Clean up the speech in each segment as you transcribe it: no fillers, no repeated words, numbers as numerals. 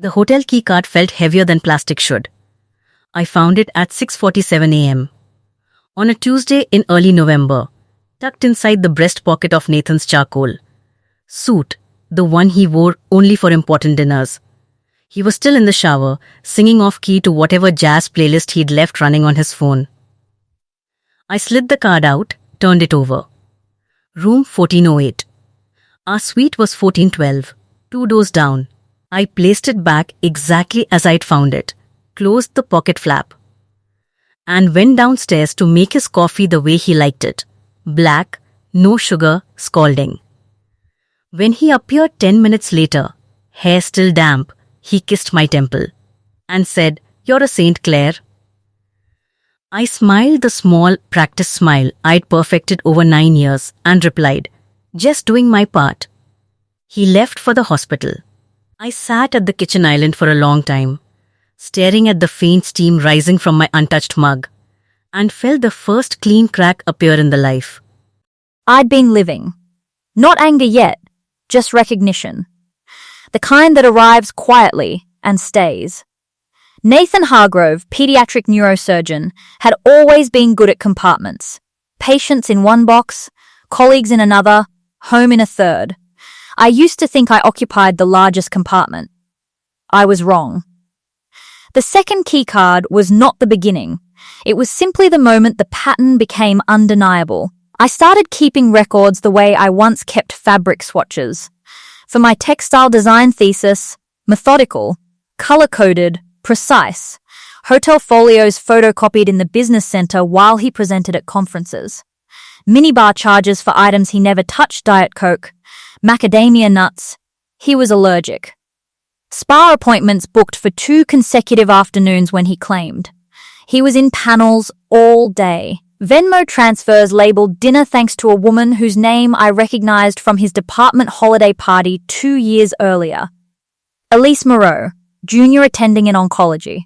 The hotel keycard felt heavier than plastic should. I found it at 6:47 a.m. on a Tuesday in early November, tucked inside the breast pocket of Nathan's charcoal suit, the one he wore only for important dinners. He was still in the shower, singing off-key to whatever jazz playlist he'd left running on his phone. I slid the card out, turned it over. Room 1408. Our suite was 1412, 2 doors down. I placed it back exactly as I'd found it, closed the pocket flap, and went downstairs to make his coffee the way he liked it. Black, no sugar, scalding. When he appeared 10 minutes later, hair still damp, he kissed my temple and said, "You're a saint, Claire." I smiled the small, practiced smile I'd perfected over 9 years and replied, "Just doing my part." He left for the hospital. I sat at the kitchen island for a long time, staring at the faint steam rising from my untouched mug, and felt the first clean crack appear in the life. I'd been living. Not anger yet, just recognition. The kind that arrives quietly and stays. Nathan Hargrove, pediatric neurosurgeon, had always been good at compartments. Patients in one box, colleagues in another, home in a third. I used to think I occupied the largest compartment. I was wrong. The second keycard was not the beginning. It was simply the moment the pattern became undeniable. I started keeping records the way I once kept fabric swatches. For my textile design thesis, methodical, color-coded, precise. Hotel folios photocopied in the business center while he presented at conferences. Minibar charges for items he never touched: Diet Coke, macadamia nuts. He was allergic. Spa appointments booked for 2 consecutive afternoons when he claimed. He was in panels all day. Venmo transfers labeled dinner thanks to a woman whose name I recognized from his department holiday party 2 years earlier. Elise Moreau, junior attending in oncology.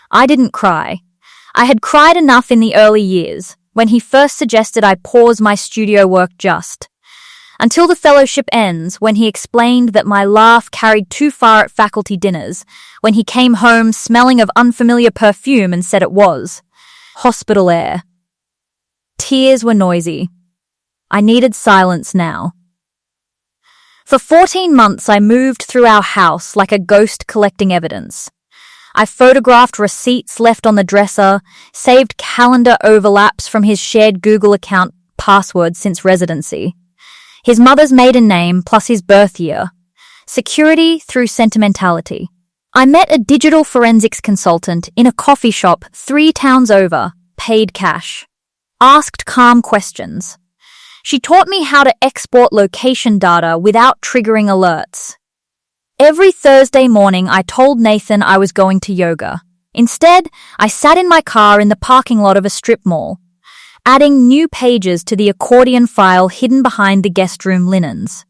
I didn't cry. I had cried enough in the early years, when he first suggested I pause my studio work just until the fellowship ends, when he explained that my laugh carried too far at faculty dinners, when he came home smelling of unfamiliar perfume and said it was hospital air. Tears were noisy. I needed silence now. For 14 months I moved through our house like a ghost collecting evidence. I photographed receipts left on the dresser, saved calendar overlaps from his shared Google account password since residency. His mother's maiden name plus his birth year. Security through sentimentality. I met a digital forensics consultant in a coffee shop 3 towns over, paid cash. Asked calm questions. She taught me how to export location data without triggering alerts. Every Thursday morning I told Nathan I was going to yoga. Instead, I sat in my car in the parking lot of a strip mall, adding new pages to the accordion file hidden behind the guest room linens.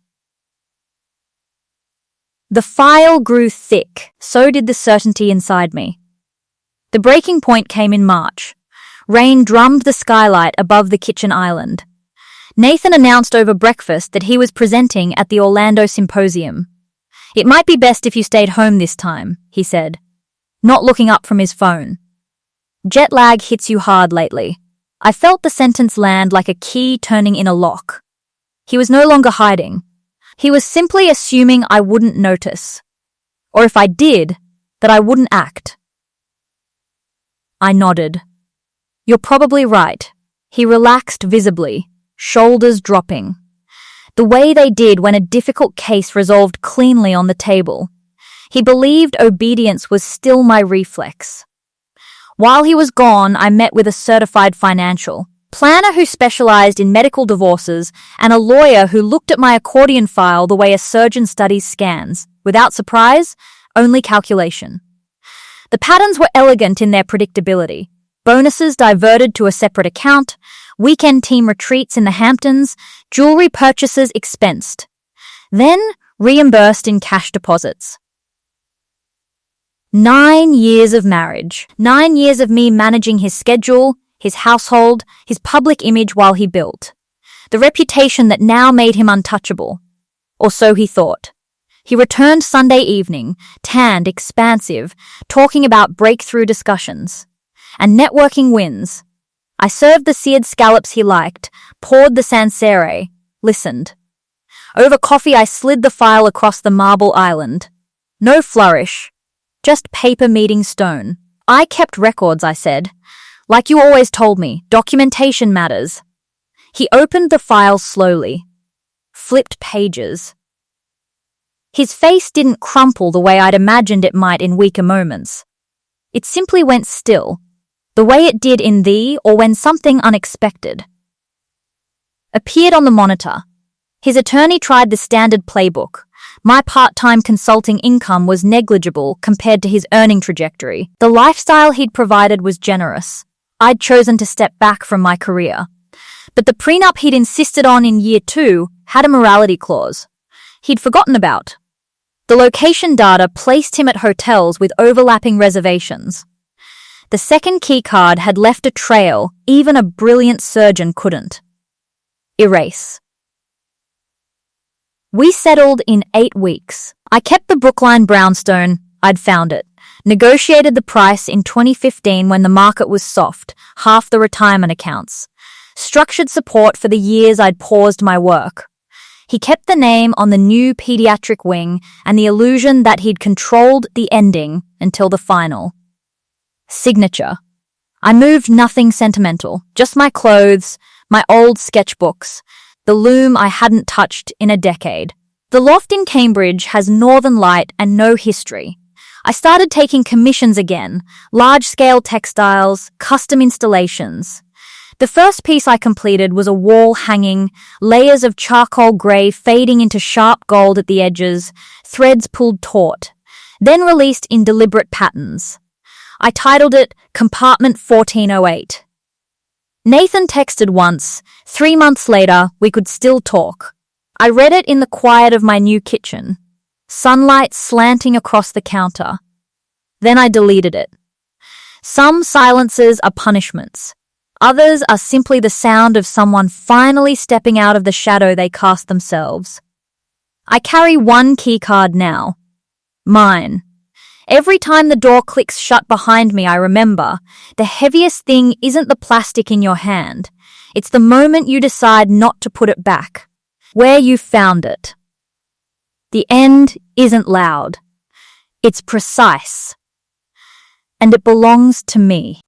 The file grew thick, so did the certainty inside me. The breaking point came in March. Rain drummed the skylight above the kitchen island. Nathan announced over breakfast that he was presenting at the Orlando Symposium. "It might be best if you stayed home this time," he said, not looking up from his phone. Jet lag hits you hard lately. I felt the sentence land like a key turning in a lock. He was no longer hiding. He was simply assuming I wouldn't notice. Or if I did, that I wouldn't act. I nodded. "You're probably right." He relaxed visibly, shoulders dropping. The way they did when a difficult case resolved cleanly on the table. He believed obedience was still my reflex. While he was gone, I met with a certified financial planner who specialized in medical divorces and a lawyer who looked at my accordion file the way a surgeon studies scans, without surprise, only calculation. The patterns were elegant in their predictability. Bonuses diverted to a separate account, weekend team retreats in the Hamptons, jewelry purchases expensed, then reimbursed in cash deposits. 9 years of marriage, 9 years of me managing his schedule, his household, his public image while he built. The reputation that now made him untouchable. Or so he thought. He returned Sunday evening, tanned, expansive, talking about breakthrough discussions and networking wins. I served the seared scallops he liked, poured the sansere, listened. Over coffee I slid the file across the marble island. No flourish, just paper meeting stone. I kept records, I said. Like you always told me, documentation matters. He opened the file slowly, flipped pages. His face didn't crumple the way I'd imagined it might in weaker moments. It simply went still, the way it did in thee or when something unexpected appeared on the monitor. His attorney tried the standard playbook. My part-time consulting income was negligible compared to his earning trajectory. The lifestyle he'd provided was generous. I'd chosen to step back from my career. But the prenup he'd insisted on in year 2 had a morality clause he'd forgotten about. The location data placed him at hotels with overlapping reservations. The second keycard had left a trail even a brilliant surgeon couldn't erase. We settled in 8 weeks. I kept the Brookline brownstone. I'd found it. Negotiated the price in 2015 when the market was soft, half the retirement accounts. Structured support for the years I'd paused my work. He kept the name on the new pediatric wing and the illusion that he'd controlled the ending until the final signature. I moved nothing sentimental, just my clothes, my old sketchbooks, the loom I hadn't touched in a decade. The loft in Cambridge has northern light and no history. I started taking commissions again, large-scale textiles, custom installations. The first piece I completed was a wall hanging, layers of charcoal grey fading into sharp gold at the edges, threads pulled taut, then released in deliberate patterns. I titled it Compartment 1408. Nathan texted once. 3 months later, we could still talk. I read it in the quiet of my new kitchen, sunlight slanting across the counter. Then I deleted it. Some silences are punishments. Others are simply the sound of someone finally stepping out of the shadow they cast themselves. I carry one keycard now. Mine. Every time the door clicks shut behind me, I remember, the heaviest thing isn't the plastic in your hand. It's the moment you decide not to put it back. Where you found it. The end isn't loud. It's precise. And it belongs to me.